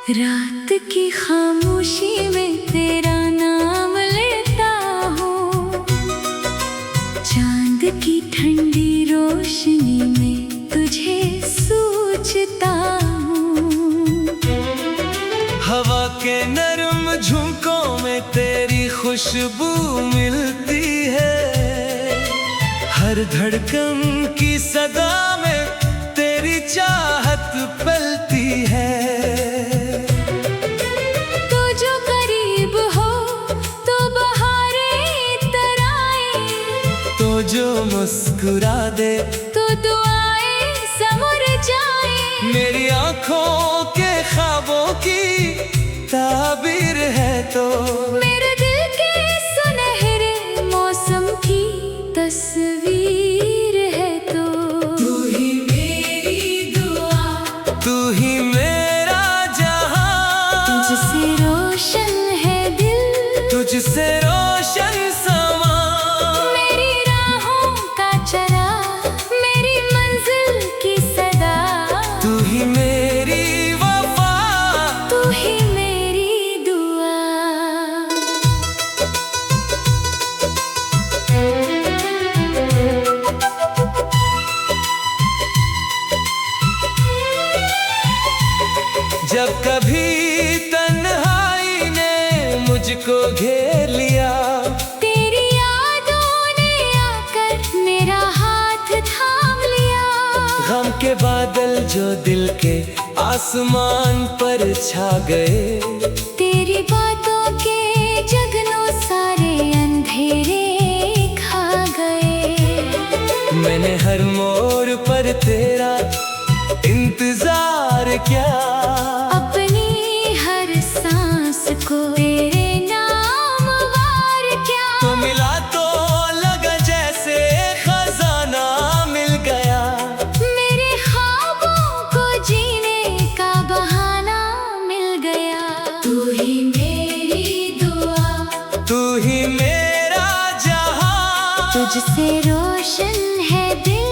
रात की खामोशी में तेरा नाम लेता हूँ, चांद की ठंडी रोशनी में तुझे सोचता हूँ। हवा के नरम झोंकों में तेरी खुशबू मिलती है, हर धड़कन की सदा में तेरी चाहत पलती है। जो मुस्कुरा दे तो दुआएं समर जाए, मेरी आँखों के ख्वाबों की ताबीर है तो मेरे दिल के सुनहरे मौसम की तस्वीर है तो तू ही मेरी दुआ, तू ही मेरा जहां, तुझसे रोशन है दिल, तुझसे रोशन समा। जब कभी तन्हाई ने मुझको घेर लिया, तेरी यादों ने आकर मेरा हाथ थाम लिया। गम के बादल जो दिल के आसमान पर छा गए, तेरी बातों के जगनों सारे अंधेरे खा गए। मैंने हर मोड़ पर तेरा इंतजार किया, अपनी हर सांस को तेरे नाम वार किया। तो मिला तो लगा जैसे खजाना मिल गया, मेरे ख्वाबों को जीने का बहाना मिल गया। तू ही मेरी दुआ, तू ही मेरा जहां, तुझसे रोशन है दिल,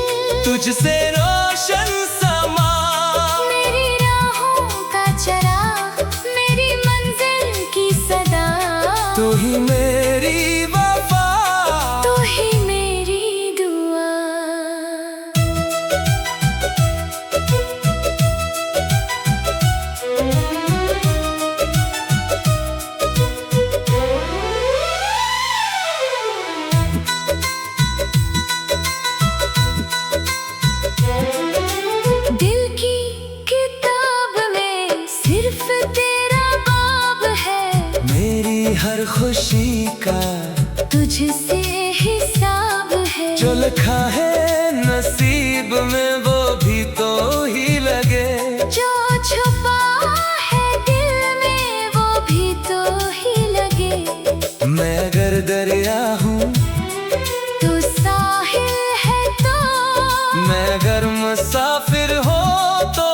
तुझसे रोशन समा। मेरी राहों का चराग, मेरी मंजिल की सदा, तू ही मेरी वफा, तू ही मेरी दुआ। दिल की किताब में सिर्फ तेरा बाब है, मेरी हर खुशी का तुझसे हिसाब है। जो लिखा है नसीब में वो भी तो ही लगे, जो छुपा है दिल में वो भी तो ही लगे। मैं अगर दरिया हूँ तू साहिल है तो, मैं अगर मुसाफिर हो तो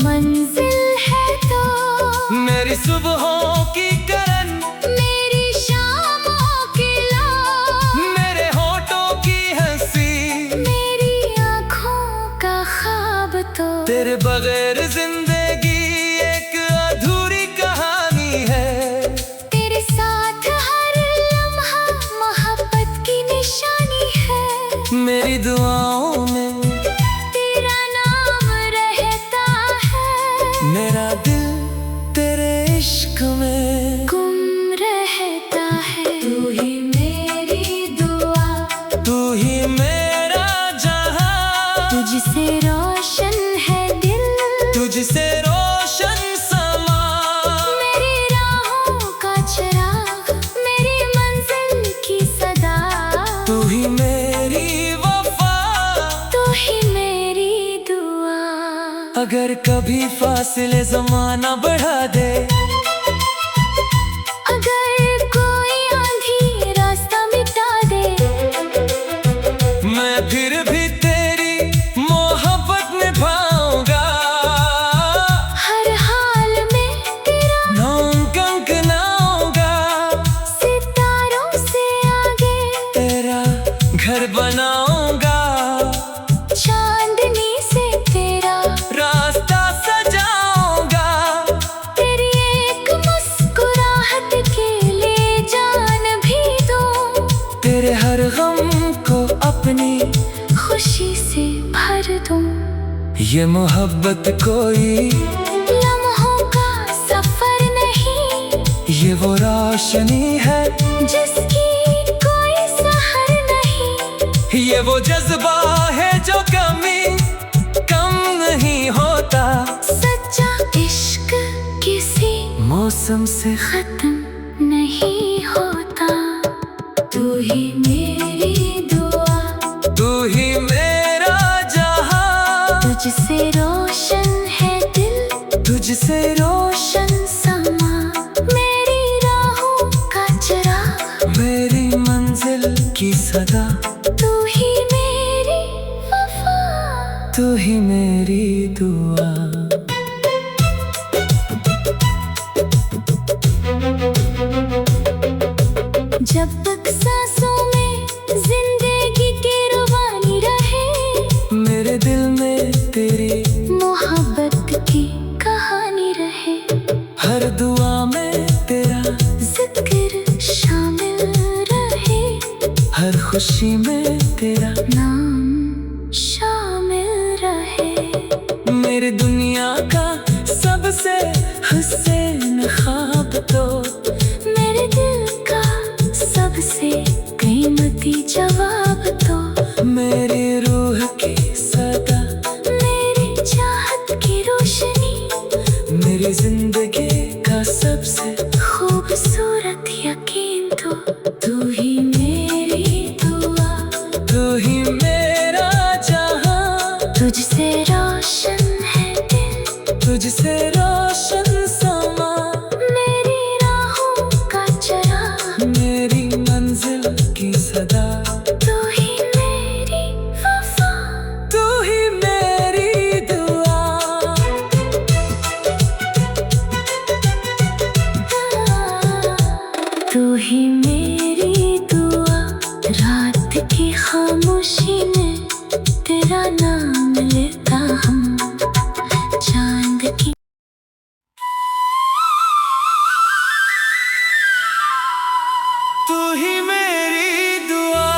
मंजिल है तो, मेरी सुबहों की करन, मेरी शामों की लो, मेरे होठों की हंसी, मेरी आँखों का ख्वाब तो तेरे बगैर जिंदगी एक अधूरी कहानी है। तेरे साथ हर लम्हा मोहब्बत की निशानी है। मेरी दुआओं में तेरा नाम रहता है, मेरा दिल तेरे इश्क में गुम रहता है। तू ही मेरी दुआ, तू ही मेरा जहां, तुझसे रोशन है दिल, तुझसे रोशन समा। मेरी राहों का चिराग, मेरी मंजिल की सदा, तू ही मेरी वफा, तू ही मेरी दुआ। अगर कभी फासले ज़माना बढ़ा दे, अगर कोई आंधी रास्ता मिटा दे, मैं फिर भी तेरी मोहब्बत निभाऊंगा। हर हाल में तेरा नाम कंकनाऊंगा, सितारों से आगे तेरा घर बनाऊंगा, चांदनी से तेरा रास्ता सजाऊंगा। तेरे ये मोहब्बत कोई लम्हों का सफर नहीं, ये वो रोशनी है जिसकी कोई सहर नहीं। ये वो जज्बा है जो कम नहीं होता। सच्चा इश्क किसी मौसम से खत्म नहीं होता। तू ही मेरी दुआ, तू ही मेरा जहां, तुझसे रोशन है दिल, तुझसे रोशन समा। मेरी राहों का चिराग, मेरी मंजिल की सदा। तू ही मेरी वफा, तू ही मेरी दुआ। जब तक सांसों में जिंदगी की रुबानी रहे, मेरे दिल में तेरी मोहब्बत की कहानी रहे। हर दुआ में तेरा जिक्र शामिल रहे, हर खुशी में तेरा नाम शामिल रहे। मेरी दुनिया का सबसे हसीन ख्वाब तो मेरे दिल का सबसे कीमती जवाब तो मेरी रूह की सदा, मेरी चाहत की रोशनी, मेरी जिंदगी का सबसे खूबसूरत यकीन तो तू ही मेरी दुआ, तू ही मेरा जहां, तुझसे रोशन है दिल, तुझसे रोशन समा। मेरी राहों का चिराग, मेरी मंजिल की सदा। तू ही मेरी वफा, तू ही मेरी दुआ। तू ही मेरी दुआ। रात की खामोशी में तेरा नाम लेता हम, चांद की तू ही मेरी दुआ।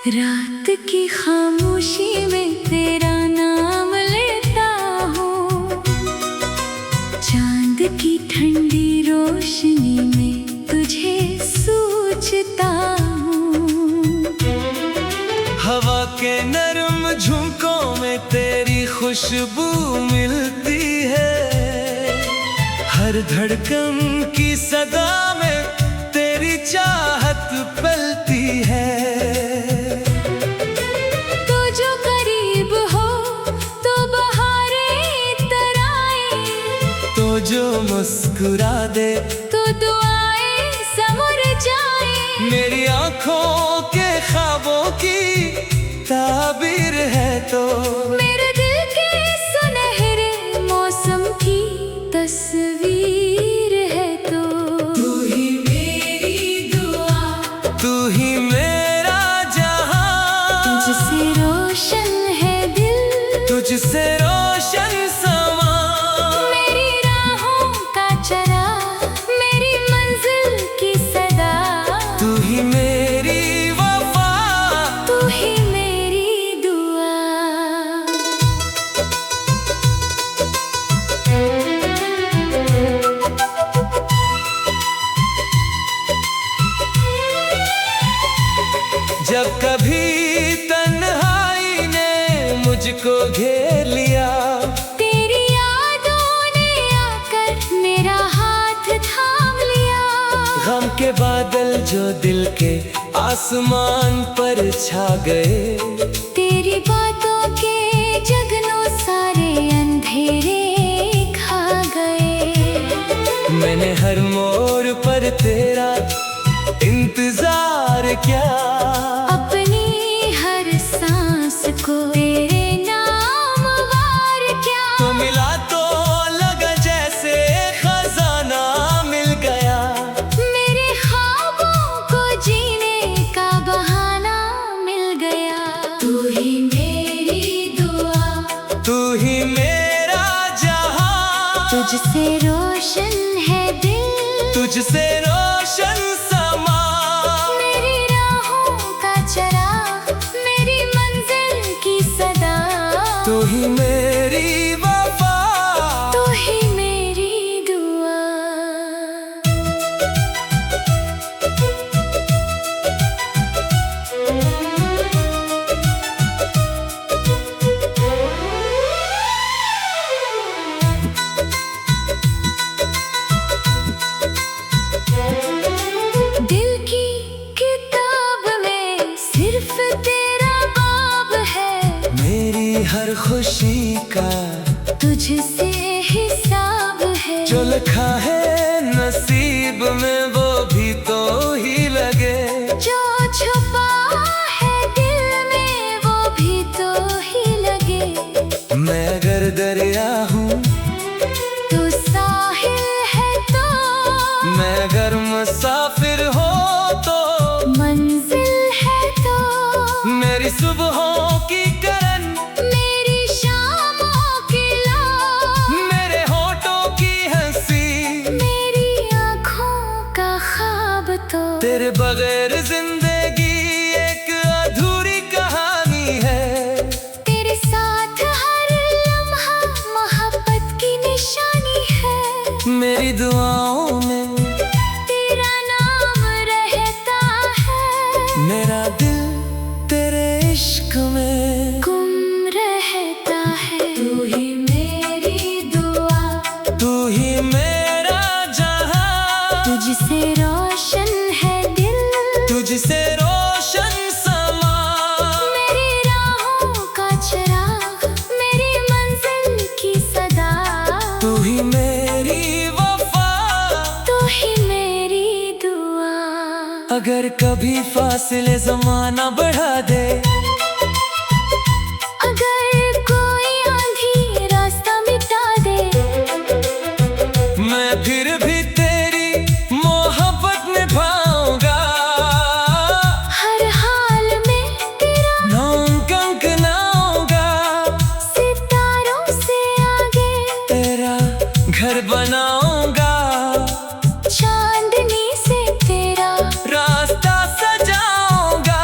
रात की खामोशी में तेरा नाम लेता हूँ, चांद की ठंडी रोशनी में तुझे सोचता हूँ। हवा के नरम झोंकों में तेरी खुशबू मिलती है, हर धड़कन की सदा में तेरी चाहत पलती है। तू जो करीब हो तो बहारें तराए, तो जो मुस्कुरा दे तो दुआएं समर जाए। मेरी आंखों के ख्वाबों की ताबीर है तो मेरे दिल के सुनहरे मौसम की तस्वीर है तो तू ही मेरी दुआ, तू ही मेरा जहां, तुझसे रोशन है दिल, तुझसे रोशन समा। मेरी राहों का चिराग, मेरी मंजिल की सदा। तू ही मेरी वफा, तू ही मेरी दुआ। जब कभी तन्हाई ने मुझको घेर लिया, तेरी यादों ने आकर मेरा हाथ थाम लिया। गम के बादल जो दिल के आसमान पर छा गए, तेरी बातों के जगनों सारे अंधेरे खा गए। मैंने हर मोड़ पर तेरा इंतजार किया, अपनी हर सांस को तेरे नाम वार क्या। तो मिला तो लगा जैसे खजाना मिल गया। मेरे ख्वाब तुझसे रोशन है दिल, तुझसे रोशन समा। मेरी राहों का चराग, मेरी मंजिल की सदा। तू ही मेरी वफा, तू ही मेरी दुआ। दिल की किताब में सिर्फ तेरा बाब है, मेरी हर खुशी का तुझसे हिसाब है। जो लिखा है नसीब में वो भी तो ही लगे। जो छुपा है दिल में वो भी तो ही लगे। मैं अगर दरिया हूँ, तू साहिल है तो, मैं अगर मुसाफिर हो तो, मंजिल है तो। मेरी सुबहों की करन, मेरी शामों की लो, मेरे होठों की हंसी, मेरी आँखों का ख्वाब तो। तेरे बगैर जिंदगी एक अधूरी कहानी है। तेरे साथ हर लम्हा मोहब्बत की निशानी है। मेरी दुआओं में तेरा नाम रहता है, मेरा दिल तेरे इश्क में गुम रहता है। तू ही मेरी दुआ, तू ही मेरा जहां। तुझसे रोशन है दिल, तुझसे रोशन समा। मेरी राहों का चराग, मेरी मंजिल की सदा। तू ही मेरी वफा, तू ही मेरी दुआ। अगर कभी फासले जमाना बढ़ा दे, अगर कोई आंधी रास्ता मिटा दे, मैं फिर भी तेरी मोहब्बत निभाऊंगा। हर हाल में तेरा नाम कंकनाऊंगा, सितारों से आगे तेरा घर बनाऊंगा, चांदनी से तेरा रास्ता सजाऊंगा।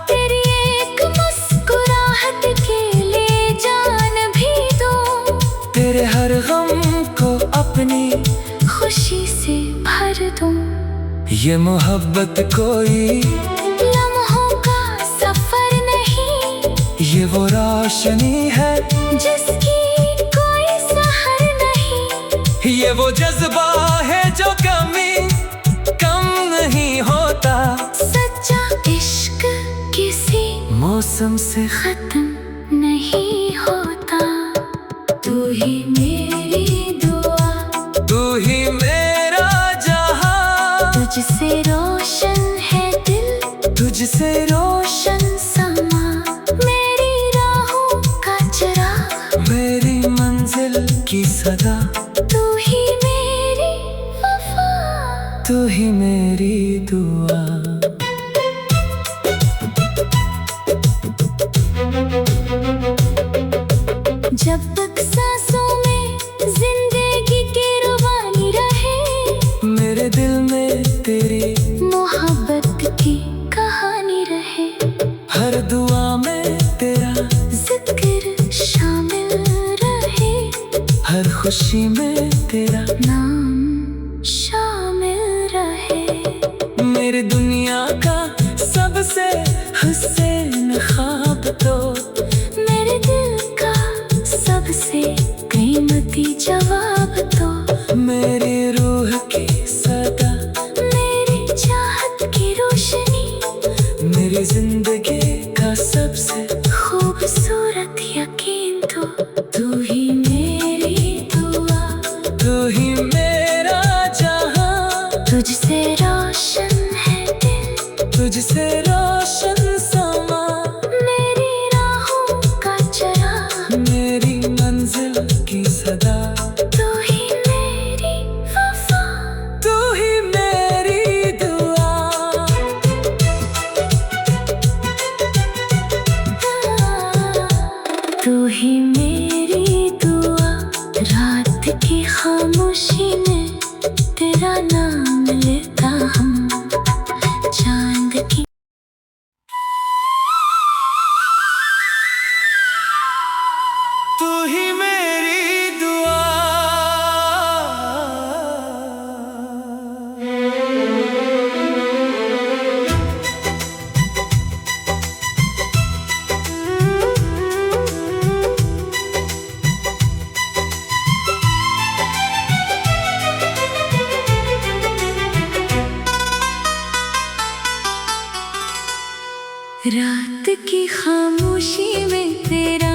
तेरी एक मुस्कुराहट के लिए जान भी दो, तेरे हर गम को अपनी खुशी से भर दूं। ये मोहब्बत कोई लम्हों का सफर नहीं, ये वो रोशनी है, जिसकी कोई सहर नहीं। ये वो जज्बा है जो कम नहीं होता। सच्चा इश्क किसी मौसम से खत्म नहीं होता। तू ही मेरी दुआ, तू ही मेरा जहां। तुझसे रोशन है दिल, तुझसे रोशन रोशन समा। मेरी राहों का चराग, मेरी मंजिल की सदा। तू ही मेरी वफा, तू ही मेरी दुआ। जब तक सांसों में जिंदगी की रुबानी रहे, मेरे दिल में तेरी मोहब्बत की कहानी रहे। हर दुआ में तेरा जिक्र शामिल रहे, हर खुशी में तेरा नाम शामिल रहे। मेरी दुनिया का सबसे हसीन ख्वाब तो, मेरे दिल का सबसे कीमती जवाब तो, मेरी रूह की सदा, मेरी चाहत की रोशनी, मेरी जिंदगी का सबसे खूबसूरत यकीन तो। तू ही मेरी दुआ, तू ही मेरा जहां। तुझसे रोशन है दिल, तुझसे रोशन समा। मेरी राहों का चराग, मेरी मंजिल की सदा। तू ही मेरी वफा, तू ही मेरी दुआ। तू ही मेरी दुआ, रात की रात की खामोशी में तेरा